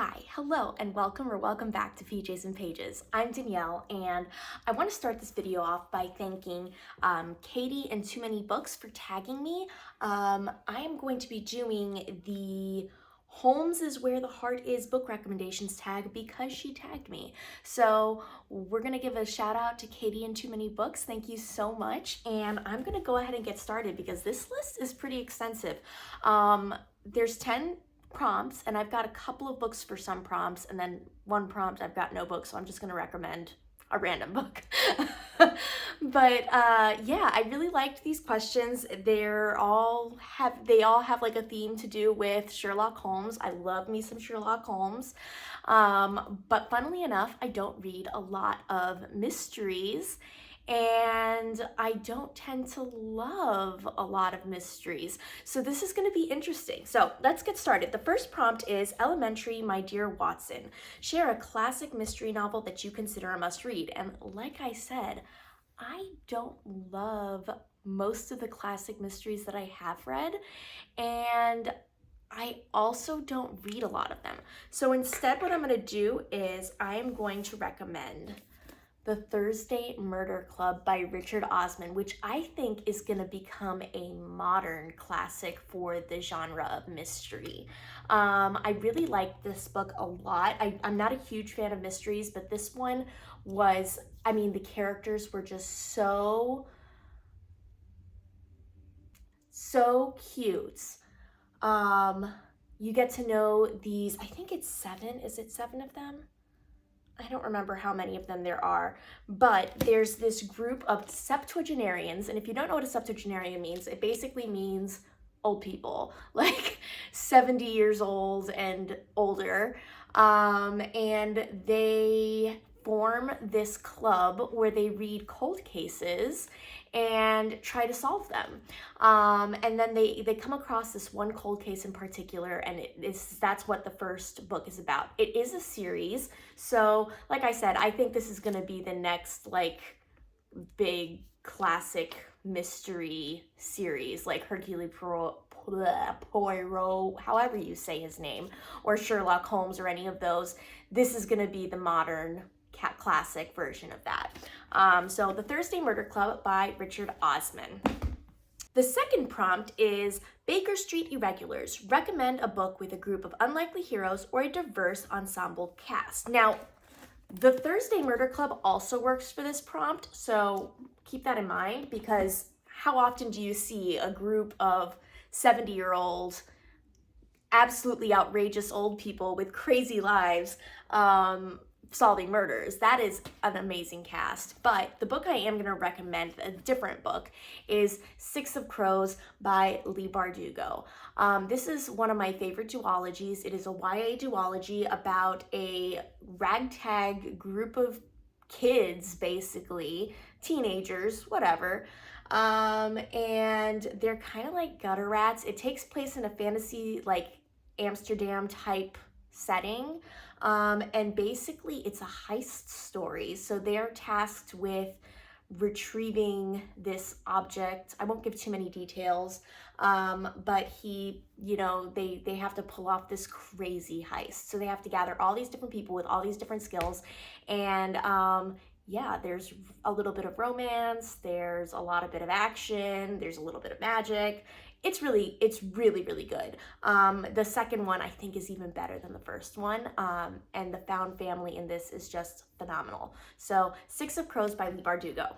Hi, hello, and welcome back to PJs and Pages. I'm Danielle, and I want to start this video off by thanking Katy and Too Many Books for tagging me. I am going to be doing the Holmes is Where the Heart Is book recommendations tag because she tagged me. So we're going to give a shout out to Katy and Too Many Books. Thank you so much. And I'm going to go ahead and get started because this list is pretty extensive. There's 10 prompts, and I've got a couple of books for some prompts, and then one prompt I've got no book, so I'm just going to recommend a random book. But yeah, I really liked these questions. They all have like a theme to do with Sherlock Holmes. I love me some Sherlock Holmes. But funnily enough, I don't read a lot of mysteries, and I don't tend to love a lot of mysteries. So this is gonna be interesting. So let's get started. The first prompt is Elementary, My Dear Watson. Share a classic mystery novel that you consider a must read. And like I said, I don't love most of the classic mysteries that I have read, and I also don't read a lot of them. So instead, what I'm gonna do is I'm going to recommend The Thursday Murder Club by Richard Osman, which I think is going to become a modern classic for the genre of mystery. I really like this book a lot. I'm not a huge fan of mysteries, but this one was, I mean, the characters were just so cute. You get to know these, I think it's 7, is it 7 of them? I don't remember how many of them there are, but there's this group of septuagenarians, and if you don't know what a septuagenarian means, it basically means old people, like 70 years old and older, and they form this club where they read cold cases and try to solve them. And then they come across this one cold case in particular, and that's what the first book is about. It is a series, so like I said, I think this is going to be the next like big classic mystery series, like Hercule Poirot, however you say his name, or Sherlock Holmes, or any of those. This is going to be the modern classic version of that. So The Thursday Murder Club by Richard Osman. The second prompt is Baker Street Irregulars. Recommend a book with a group of unlikely heroes or a diverse ensemble cast. Now, The Thursday Murder Club also works for this prompt, so keep that in mind, because how often do you see a group of 70-year-old, absolutely outrageous old people with crazy lives solving murders? That is an amazing cast. But the book I am going to recommend, a different book, is Six of Crows by Leigh Bardugo. This is one of my favorite duologies. It is a YA duology about a ragtag group of kids, basically, teenagers, whatever, and they're kind of like gutter rats. It takes place in a fantasy, like Amsterdam type setting. And basically it's a heist story. So they're tasked with retrieving this object. I won't give too many details, but they have to pull off this crazy heist. So they have to gather all these different people with all these different skills. And yeah, there's a little bit of romance, there's a lot of bit of action, there's a little bit of magic. It's really good. The second one I think is even better than the first one, and the found family in this is just phenomenal. So Six of Crows by Leigh Bardugo.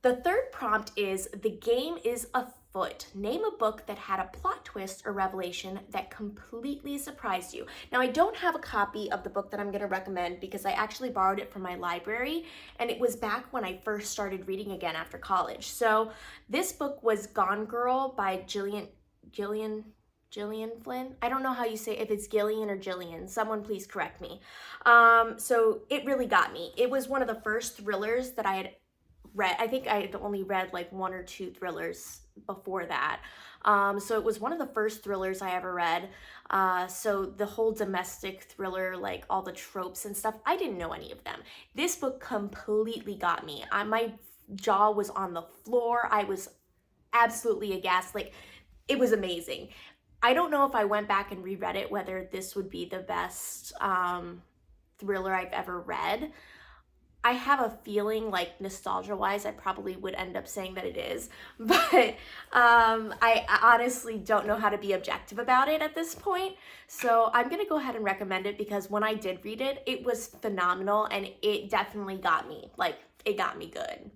The third prompt is The Game is Afoot. Name a book that had a plot twist or revelation that completely surprised you. Now, I don't have a copy of the book that I'm going to recommend because I actually borrowed it from my library, and it was back when I first started reading again after college. So this book was Gone Girl by Gillian Flynn. I don't know how you say, if it's Gillian or Gillian. Someone please correct me. So it really got me. It was one of the first thrillers that I had read. I think I had only read like 1 or 2 thrillers before that. So it was one of the first thrillers I ever read. So the whole domestic thriller, like all the tropes and stuff, I didn't know any of them. This book completely got me. My jaw was on the floor. I was absolutely aghast. Like, it was amazing. I don't know if I went back and reread it, whether this would be the best thriller I've ever read. I have a feeling, like, nostalgia-wise, I probably would end up saying that it is, but I honestly don't know how to be objective about it at this point, so I'm gonna go ahead and recommend it because when I did read it, it was phenomenal, and it definitely got me. Like, it got me good.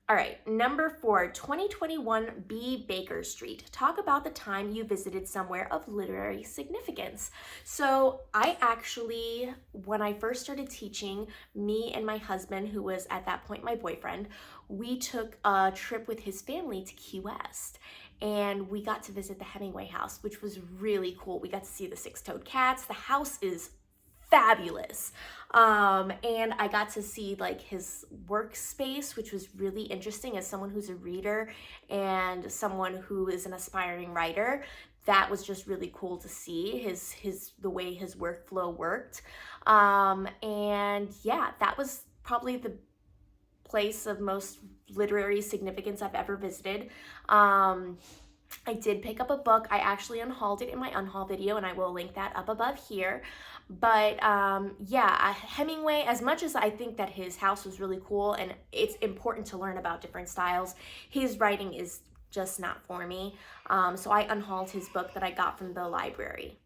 All right, number 4, 2021 B. Baker Street. Talk about the time you visited somewhere of literary significance. So I actually, when I first started teaching, me and my husband, who was at that point my boyfriend, we took a trip with his family to Key West. And we got to visit the Hemingway House, which was really cool. We got to see the six-toed cats. The house is fabulous. And I got to see like his workspace, which was really interesting as someone who's a reader and someone who is an aspiring writer. That was just really cool to see the way his workflow worked. And yeah, that was probably the place of most literary significance I've ever visited. I did pick up a book. I actually unhauled it in my unhaul video, and I will link that up above here. But yeah, Hemingway, as much as I think that his house was really cool and it's important to learn about different styles, his writing is just not for me. So I unhauled his book that I got from the library.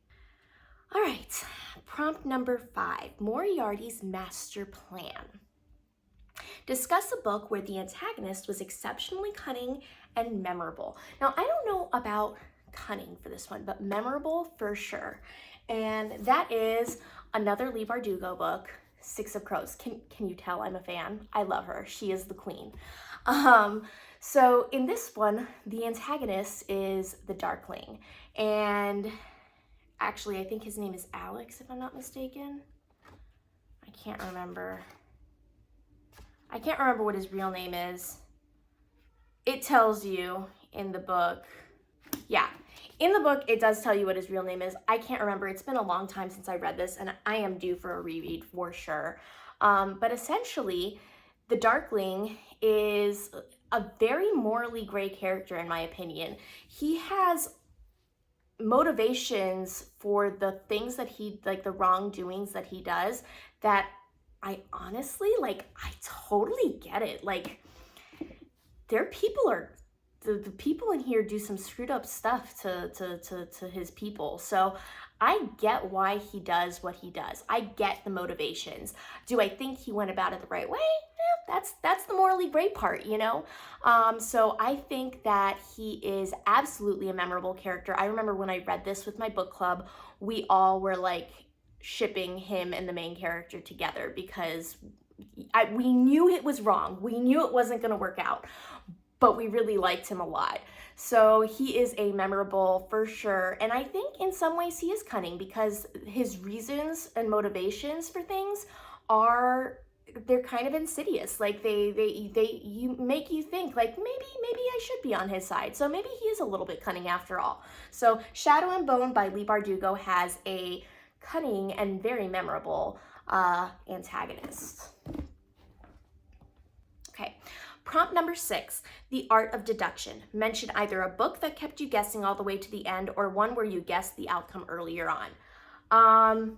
All right, prompt number 5, Moriarty's master plan. Discuss a book where the antagonist was exceptionally cunning and memorable. Now, I don't know about cunning for this one, but memorable for sure. And that is another Leigh Bardugo book, Six of Crows. Can you tell I'm a fan? I love her. She is the queen. So in this one, the antagonist is the Darkling. And actually, I think his name is Alex, if I'm not mistaken. I can't remember what his real name is. It tells you in the book. Yeah, in the book, it does tell you what his real name is. I can't remember. It's been a long time since I read this, and I am due for a reread for sure. But essentially, the Darkling is a very morally gray character, in my opinion. He has motivations for the things that he, like the wrongdoings that he does, that I honestly, like, I totally get it. Like, the people in here do some screwed up stuff to his people. So I get why he does what he does. I get the motivations. Do I think he went about it the right way? That's the morally gray part, you know? So I think that he is absolutely a memorable character. I remember when I read this with my book club, we all were like shipping him and the main character together because we knew it was wrong. We knew it wasn't going to work out, but we really liked him a lot. So he is a memorable for sure. And I think in some ways he is cunning because his reasons and motivations for things they're kind of insidious. Like you make you think like maybe I should be on his side. So maybe he is a little bit cunning after all. So Shadow and Bone by Leigh Bardugo has a cunning and very memorable antagonist. Okay. Prompt number 6, The Art of Deduction. Mention either a book that kept you guessing all the way to the end or one where you guessed the outcome earlier on.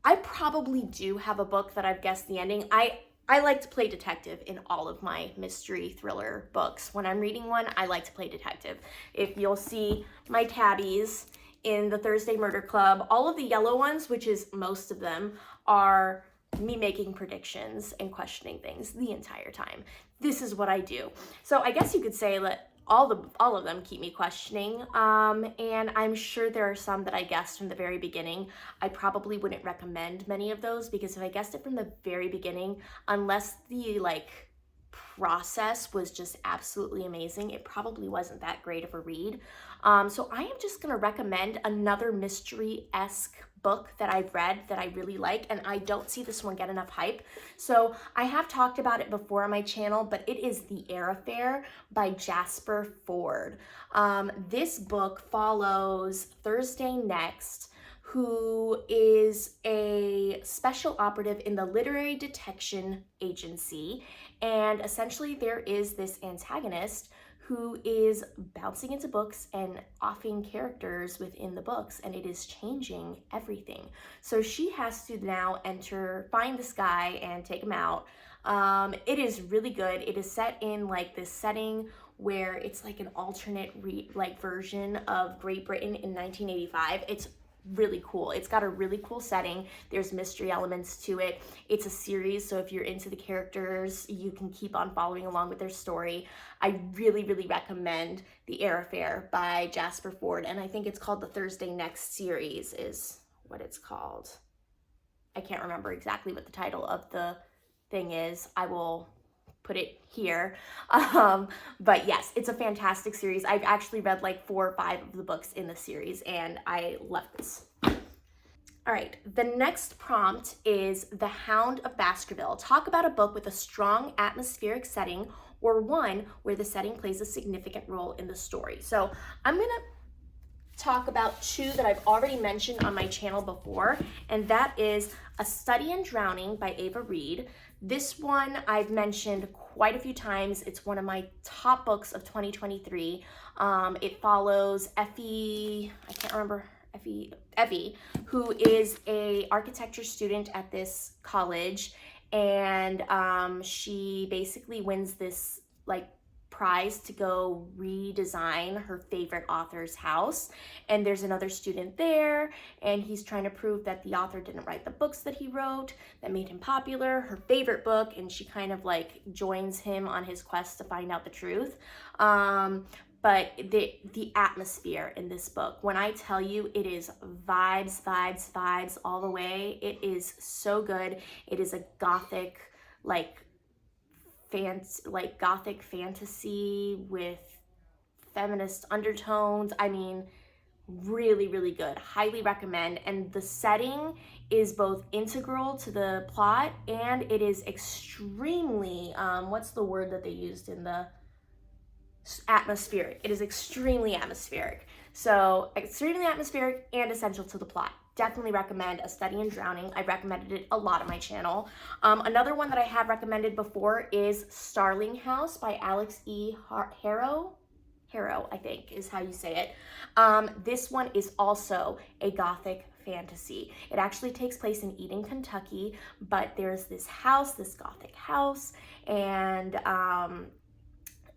I probably do have a book that I've guessed the ending. I like to play detective in all of my mystery thriller books. When I'm reading one, I like to play detective. If you'll see my tabbies in the Thursday Murder Club, all of the yellow ones, which is most of them, are me making predictions and questioning things the entire time. This is what I do. So I guess you could say that all of them keep me questioning, and I'm sure there are some that I guessed from the very beginning. I probably wouldn't recommend many of those because if I guessed it from the very beginning, unless the process was just absolutely amazing, it probably wasn't that great of a read. So I am just gonna recommend another mystery-esque book that I've read that I really like, and I don't see this one get enough hype. So I have talked about it before on my channel, but it is The Air Affair by Jasper Fforde. This book follows Thursday Next, who is a special operative in the Literary Detection Agency, and essentially there is this antagonist who is bouncing into books and offing characters within the books, and it is changing everything. So she has to now find this guy and take him out. It is really good. It is set in like this setting where it's like an alternate version of Great Britain in 1985. It's really cool. It's got a really cool setting. There's mystery elements to it. It's a series, so if you're into the characters, you can keep on following along with their story. I really, really recommend The Air Affair by Jasper Fforde, and I think it's called the Thursday Next series is what it's called. I can't remember exactly what the title of the thing is. I will put it here. But yes, it's a fantastic series. I've actually read like 4 or 5 of the books in the series, and I love this. All right, the next prompt is The Hound of Baskerville. Talk about a book with a strong atmospheric setting or one where the setting plays a significant role in the story. So I'm gonna talk about 2 that I've already mentioned on my channel before, and that is A Study in Drowning by Ava Reed. This one I've mentioned quite a few times. It's one of my top books of 2023. It follows Effie, who is a architecture student at this college, and she basically wins this like prize to go redesign her favorite author's house, and there's another student there, and he's trying to prove that the author didn't write the books that he wrote that made him popular, her favorite book, and she kind of like joins him on his quest to find out the truth. But the atmosphere in this book, when I tell you, it is vibes all the way. It is so good. It is a Gothic Gothic fantasy with feminist undertones. I mean, really, really good. Highly recommend. And the setting is both integral to the plot, and it is extremely, what's the word that they used in the atmospheric? It is extremely atmospheric. So extremely atmospheric and essential to the plot. Definitely recommend A Study in Drowning. I've recommended it a lot on my channel. Another one that I have recommended before is Starling House by Alex E. Harrow. Harrow, I think is how you say it. This one is also a Gothic fantasy. It actually takes place in Eden, Kentucky, but there's this house, this Gothic house, and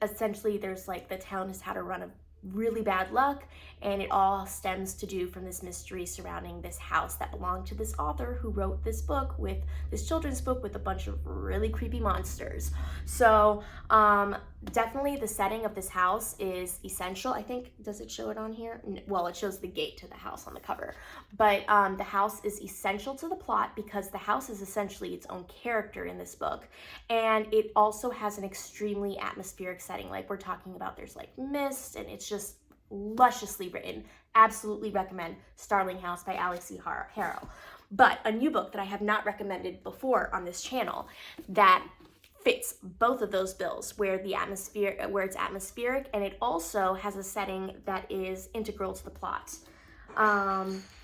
essentially there's like the town has had a run of really bad luck, and it all stems to do from this mystery surrounding this house that belonged to this author who wrote this book, with this children's book with a bunch of really creepy monsters. So definitely the setting of this house is essential. I think, does it show it on here? Well, it shows the gate to the house on the cover, but the house is essential to the plot because the house is essentially its own character in this book, and it also has an extremely atmospheric setting. Like we're talking about, there's like mist, and it's just lusciously written. Absolutely recommend Starling House by Alex E. Harrow. But a new book that I have not recommended before on this channel that fits both of those bills, where it's atmospheric and it also has a setting that is integral to the plot,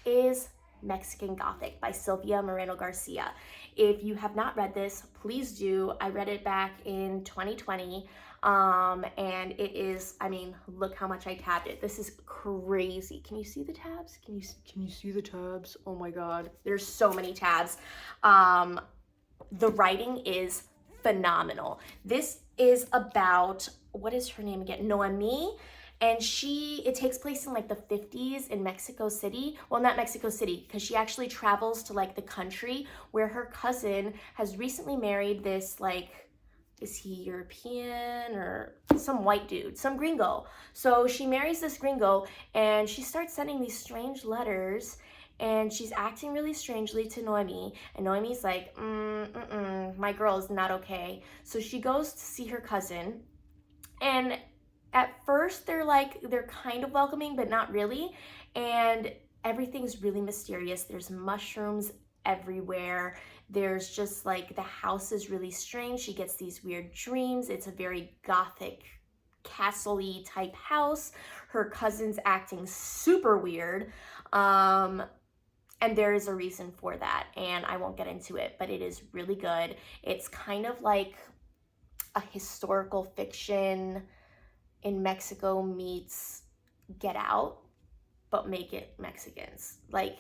is Mexican Gothic by Sylvia Moreno Garcia. If you have not read this, please do. I read it back in 2020. And it is, I mean, look how much I tabbed it. This is crazy. Can you see the tabs? Can you see the tabs? Oh my God, there's so many tabs. The writing is phenomenal. This is about, what is her name again? Noemi. And it takes place in like the 50s in Mexico City. Well, not Mexico City, because she actually travels to like the country where her cousin has recently married this like, is he European or some white dude, some gringo. So she marries this gringo and she starts sending these strange letters, and she's acting really strangely to Noemi. And Noemi's like, my girl is not okay. So she goes to see her cousin, and at first they're kind of welcoming, but not really. And everything's really mysterious. There's mushrooms everywhere. There's just like, the house is really strange. She gets these weird dreams. It's a very Gothic castle-y type house. Her cousin's acting super weird. And there is a reason for that, and I won't get into it, but it is really good. It's kind of like a historical fiction in Mexico meets Get Out, but make it Mexicans. Like,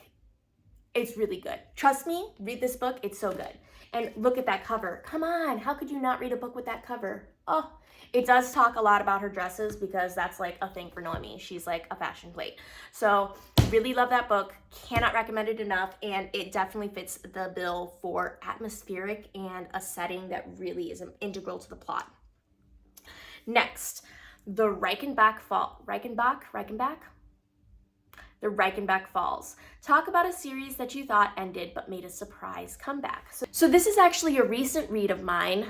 it's really good. Trust me, read this book. It's so good. And look at that cover. Come on, how could you not read a book with that cover? Oh, it does talk a lot about her dresses because that's like a thing for Noemi. She's like a fashion plate. So really love that book. Cannot recommend it enough. And it definitely fits the bill for atmospheric and a setting that really is integral to the plot. Next, the Reichenbach Falls. Talk about a series that you thought ended but made a surprise comeback. So this is actually a recent read of mine,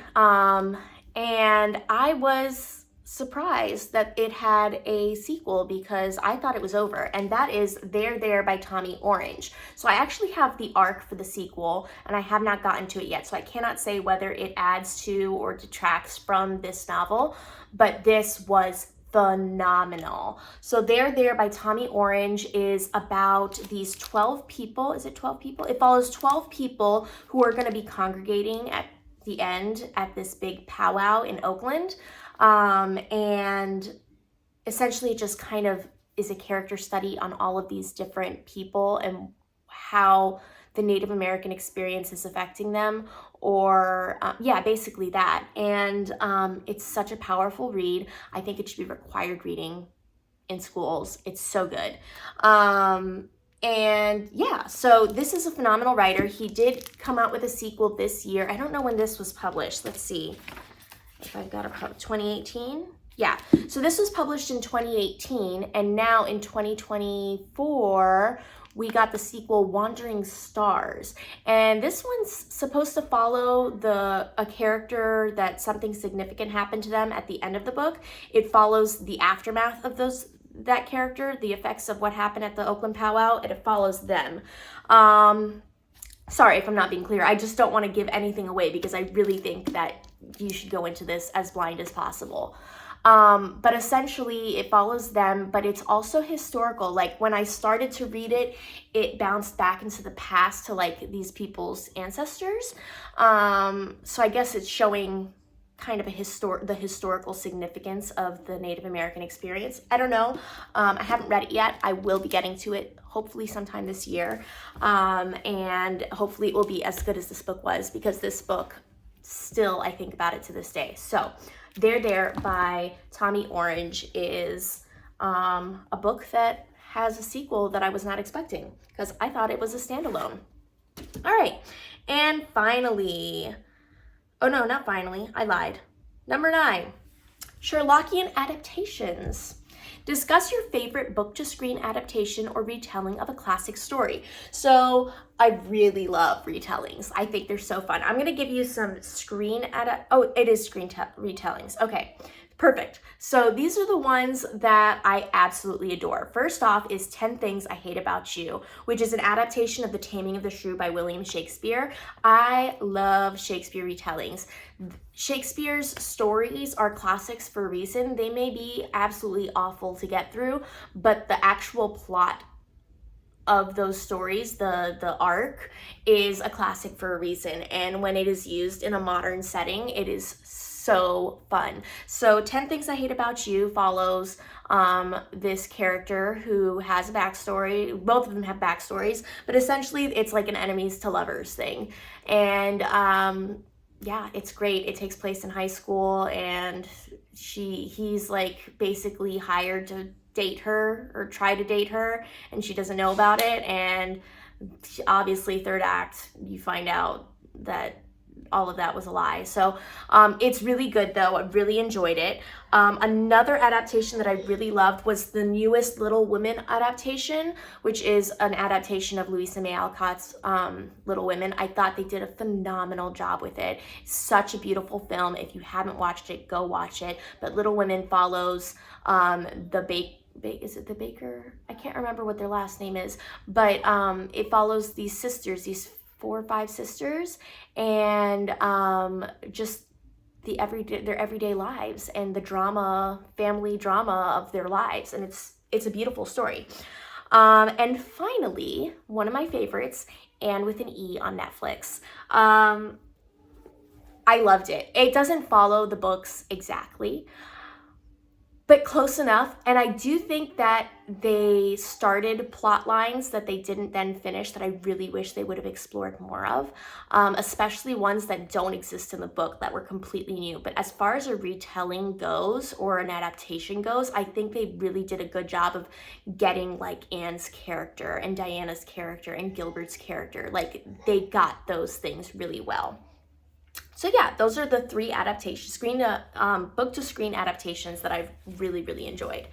and I was surprised that it had a sequel because I thought it was over, and that is There There by Tommy Orange. So I actually have the arc for the sequel, and I have not gotten to it yet, so I cannot say whether it adds to or detracts from this novel, but this was phenomenal. So There There by Tommy Orange is about these 12 people. Is it 12 people? It follows 12 people who are going to be congregating at the end at this big powwow in Oakland. And essentially it just kind of is a character study on all of these different people and how the Native American experience is affecting them, or yeah, basically that. And it's such a powerful read. I think it should be required reading in schools. It's so good. And yeah, so this is a phenomenal writer. He did come out with a sequel this year. I don't know when this was published. Let's see if I've got it. 2018. Yeah, so this was published in 2018, and now in 2024, we got the sequel Wandering Stars. And this one's supposed to follow a character that something significant happened to them at the end of the book. It follows the aftermath of that character, the effects of what happened at the Oakland powwow, and it follows them. Sorry if I'm not being clear. I just don't want to give anything away because I really think that you should go into this as blind as possible. But essentially it follows them, but it's also historical. Like when I started to read it, it bounced back into the past to like these people's ancestors. So I guess it's showing kind of the historical significance of the Native American experience. I don't know. I haven't read it yet. I will be getting to it hopefully sometime this year. And hopefully it will be as good as this book was, because this book still, I think about it to this day. So There There by Tommy Orange is a book that has a sequel that I was not expecting because I thought it was a standalone. All right, and finally, oh no, not finally, I lied. Number 9, Sherlockian adaptations. Discuss your favorite book-to-screen adaptation or retelling of a classic story. So I really love retellings. I think they're so fun. I'm gonna give you some it is screen retellings. Okay, perfect. So these are the ones that I absolutely adore. First off is 10 Things I Hate About You, which is an adaptation of The Taming of the Shrew by William Shakespeare. I love Shakespeare retellings. Shakespeare's stories are classics for a reason. They may be absolutely awful to get through, but the actual plot of those stories, the arc, is a classic for a reason. And when it is used in a modern setting, it is so fun. So 10 Things I Hate About You follows this character who has a backstory. Both of them have backstories, but essentially it's like an enemies to lovers thing. And yeah, it's great. It takes place in high school, and he's like basically hired to date her or try to date her, and she doesn't know about it. And obviously third act, you find out that all of that was a lie. So it's really good though. I really enjoyed it. Another adaptation that I really loved was the newest Little Women adaptation, which is an adaptation of Louisa May Alcott's Little Women. I thought they did a phenomenal job with it. Such a beautiful film. If you haven't watched it, go watch it. But Little Women follows is it the baker? I can't remember what their last name is, but it follows these sisters, these 4 or 5 sisters, and just their everyday lives and the family drama of their lives, and it's a beautiful story. And finally, one of my favorites, Anne with an E on Netflix. I loved it. It doesn't follow the books exactly, but close enough. And I do think that they started plot lines that they didn't then finish that I really wish they would have explored more of, especially ones that don't exist in the book that were completely new. But as far as a retelling goes or an adaptation goes, I think they really did a good job of getting like Anne's character and Diana's character and Gilbert's character. Like they got those things really well. So yeah, those are the 3 adaptations, book to screen adaptations that I've really, really enjoyed.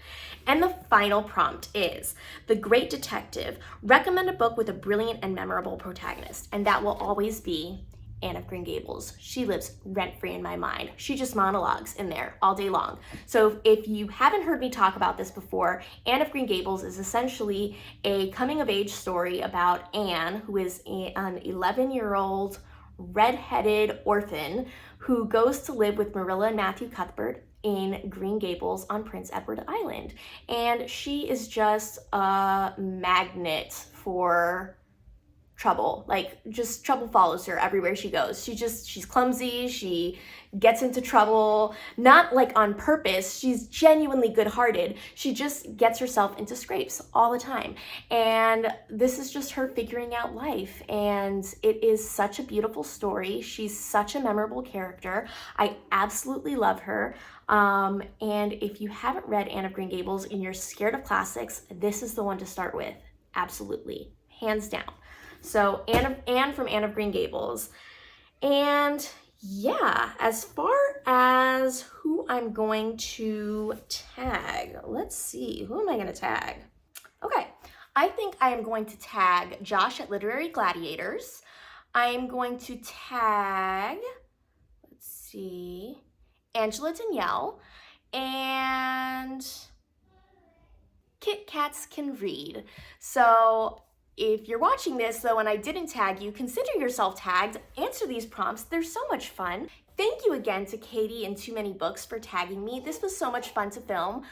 And the final prompt is, The Great Detective, recommend a book with a brilliant and memorable protagonist. And that will always be Anne of Green Gables. She lives rent-free in my mind. She just monologues in there all day long. So if you haven't heard me talk about this before, Anne of Green Gables is essentially a coming-of-age story about Anne, who is an 11-year-old red-headed orphan who goes to live with Marilla and Matthew Cuthbert in Green Gables on Prince Edward Island. And she is just a magnet for trouble. Like, just trouble follows her everywhere she goes. She's clumsy, she gets into trouble, not like on purpose. She's genuinely good-hearted. She just gets herself into scrapes all the time. And this is just her figuring out life. And it is such a beautiful story. She's such a memorable character. I absolutely love her. And if you haven't read Anne of Green Gables and you're scared of classics, this is the one to start with. Absolutely. Hands down. So Anne from Anne of Green Gables. And yeah, as far as who I'm going to tag, let's see, who am I going to tag? Okay, I think I am going to tag Josh at Literary Gladiators. I am going to tag, let's see, Angela Danielle, and Kit Kats Can Read. So if you're watching this, though, and I didn't tag you, consider yourself tagged. Answer these prompts. They're so much fun. Thank you again to Katy and Too Many Books for tagging me. This was so much fun to film.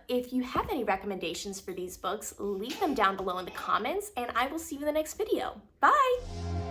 If you have any recommendations for these books, leave them down below in the comments, and I will see you in the next video. Bye!